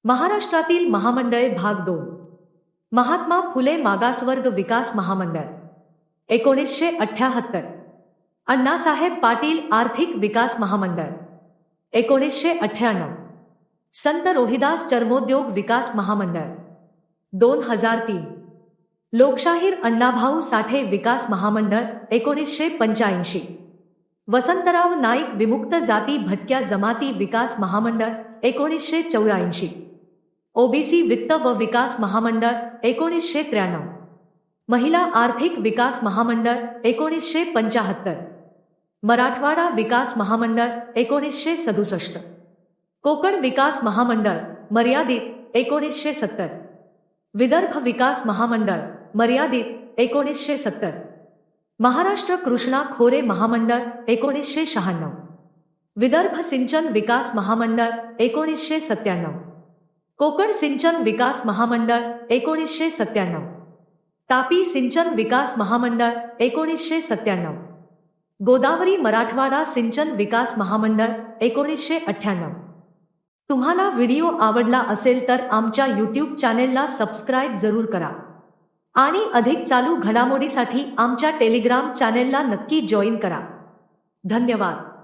महाराष्ट्रातील महामंडळे भाग 2. महात्मा फुले मागासवर्ग विकास महामंडळ 1978. अण्णासाहेब पाटील आर्थिक विकास महामंडळ 1998. संत रोहिदास चर्मोद्योग विकास महामंडळ 2003. लोकशाहीर अण्णाभाऊ साठे विकास महामंडळ 1985. वसंतराव नाईक विमुक्त जाती भटक्या जमाती विकास महामंडळ 1984. ओबीसी वित्त व विकास महामंडळ 1993. महिला आर्थिक विकास महामंडळ 1975. मराठवाडा विकास महामंडळ 1967. कोकण विकास महामंडळ मर्यादित 1970. विदर्भ विकास महामंडळ मर्यादित 1970. महाराष्ट्र कृष्णा खोरे महामंडळ 1996. विदर्भ सिंचन विकास महामंडळ 1997. कोकण सिंचन विकास महामंडळ 1997. तापी सिंचन विकास महामंडळ 1997. गोदावरी मराठवाडा सिंचन विकास महामंडळ 1998. तुम्हाला व्हिडिओ आवडला असेल तर आमच्या यूट्यूब चॅनेलला सबस्क्राईब जरूर करा आणि अधिक चालू घडामोडीसाठी आमच्या टेलिग्राम चॅनेलला नक्की जॉईन करा. धन्यवाद.